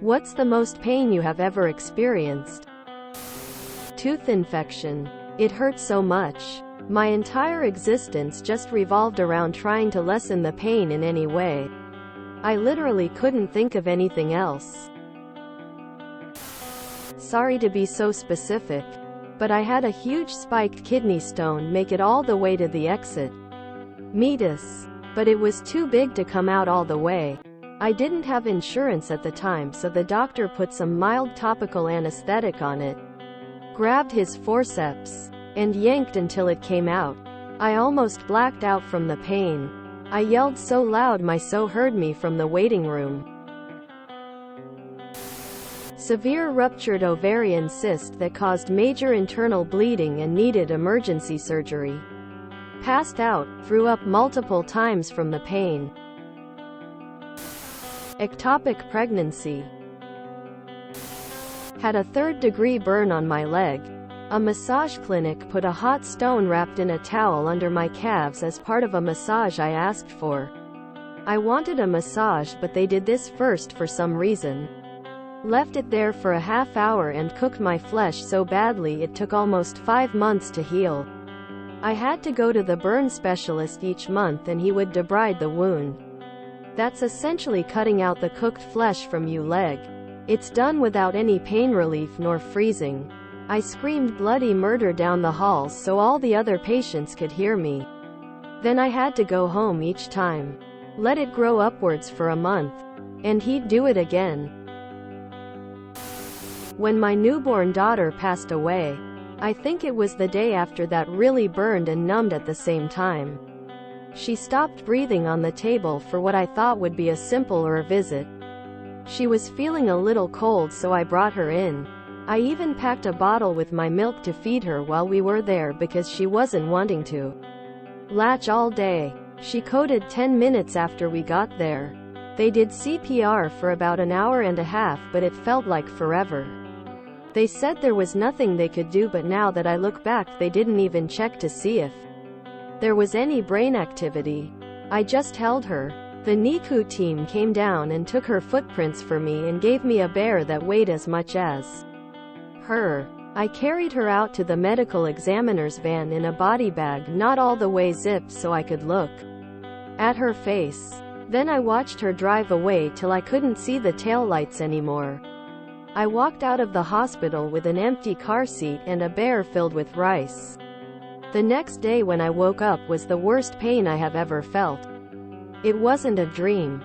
What's the most pain you have ever experienced? Tooth infection. It hurt so much. My entire existence just revolved around trying to lessen the pain in any way. I literally couldn't think of anything else. Sorry to be so specific, but I had a huge spiked kidney stone make it all the way to the exit meatus, but it was too big to come out all the way. I didn't have insurance at the time, so the doctor put some mild topical anesthetic on it, grabbed his forceps, and yanked until it came out. I almost blacked out from the pain. I yelled so loud my so heard me from the waiting room. Severe ruptured ovarian cyst that caused major internal bleeding and needed emergency surgery. Passed out, threw up multiple times from the pain. Ectopic pregnancy. Had a third-degree burn on my leg. A massage clinic put a hot stone wrapped in a towel under my calves as part of a massage I asked for. I wanted a massage, but they did this first for some reason. Left it there for a half hour and cooked my flesh so badly it took almost 5 months to heal. I had to go to the burn specialist each month and he would debride the wound. That's essentially cutting out the cooked flesh from your leg. It's done without any pain relief nor freezing. I screamed bloody murder down the halls so all the other patients could hear me. Then I had to go home each time. Let it grow upwards for a month. And he'd do it again. When my newborn daughter passed away, I think it was the day after that really burned and numbed at the same time. She stopped breathing on the table for what I thought would be a simpler visit. She was feeling a little cold, so I brought her in. I even packed a bottle with my milk to feed her while we were there because she wasn't wanting to latch all day. She coded 10 minutes after we got there. They did CPR for about an hour and a half, but it felt like forever. They said there was nothing they could do, but now that I look back, they didn't even check to see if there was any brain activity. I just held her. The NICU team came down and took her footprints for me and gave me a bear that weighed as much as her. I carried her out to the medical examiner's van in a body bag, not all the way zipped, so I could look at her face. Then I watched her drive away till I couldn't see the taillights anymore. I walked out of the hospital with an empty car seat and a bear filled with rice. The next day when I woke up was the worst pain I have ever felt. It wasn't a dream.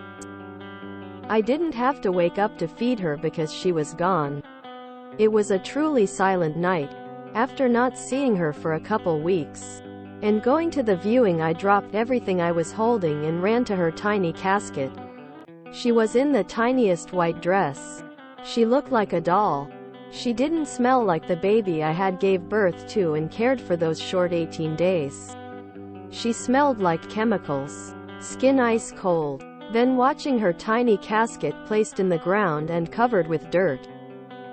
I didn't have to wake up to feed her because she was gone. It was a truly silent night. After not seeing her for a couple weeks and going to the viewing, I dropped everything I was holding and ran to her tiny casket. She was in the tiniest white dress. She looked like a doll. She didn't smell like the baby I had gave birth to and cared for those short 18 days. She smelled like chemicals. Skin ice cold. Then watching her tiny casket placed in the ground and covered with dirt.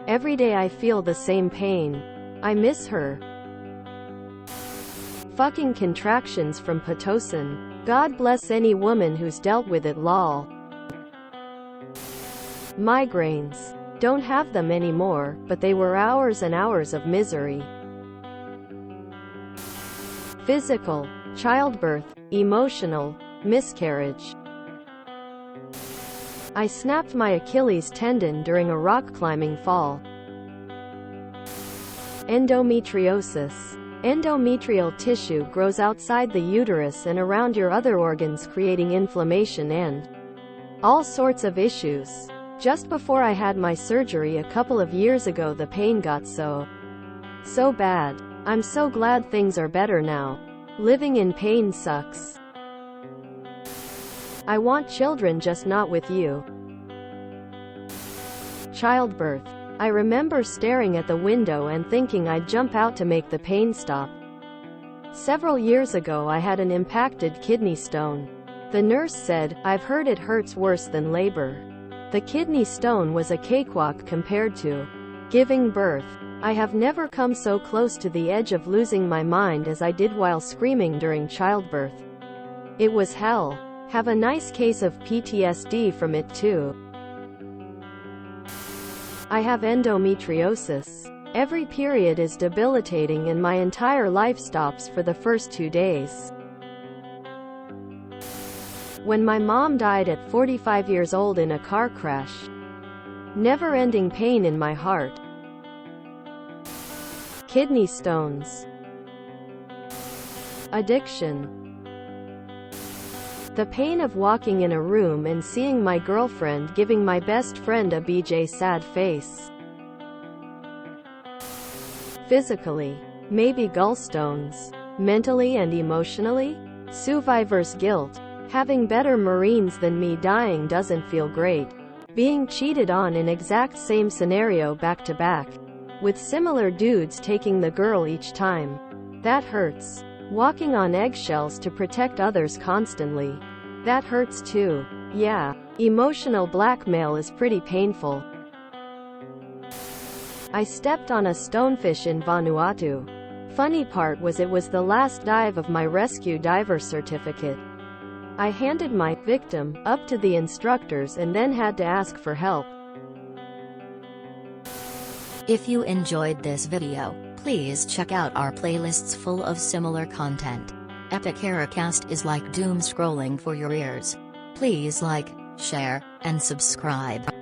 Every day I feel the same pain. I miss her. Fucking contractions from Pitocin. God bless any woman who's dealt with it, lol. Migraines. Don't have them anymore, but they were hours and hours of misery. Physical. Childbirth. Emotional. Miscarriage. I snapped my Achilles tendon during a rock climbing fall. Endometriosis. Endometrial tissue grows outside the uterus and around your other organs, creating inflammation and all sorts of issues. Just before I had my surgery a couple of years ago, the pain got so bad. I'm so glad things are better now. Living in pain sucks. I want children, just not with you. Childbirth. I remember staring at the window and thinking I'd jump out to make the pain stop. Several years ago I had an impacted kidney stone. The nurse said, "I've heard it hurts worse than labor." The kidney stone was a cakewalk compared to giving birth. I have never come so close to the edge of losing my mind as I did while screaming during childbirth. It was hell. Have a nice case of PTSD from it too. I have endometriosis. Every period is debilitating and my entire life stops for the first 2 days. When my mom died at 45 years old in a car crash. Never-ending pain in my heart. Kidney stones. Addiction. The pain of walking in a room and seeing my girlfriend giving my best friend a BJ sad face. Physically. Maybe gallstones. Mentally and emotionally? Survivor's guilt. Having better Marines than me dying doesn't feel great. Being cheated on in exact same scenario back to back. With similar dudes taking the girl each time. That hurts. Walking on eggshells to protect others constantly. That hurts too. Yeah. Emotional blackmail is pretty painful. I stepped on a stonefish in Vanuatu. Funny part was it was the last dive of my rescue diver certificate. I handed my victim up to the instructors and then had to ask for help. If you enjoyed this video, please check out our playlists full of similar content. Epic Ericast is like doom scrolling for your ears. Please like, share, and subscribe.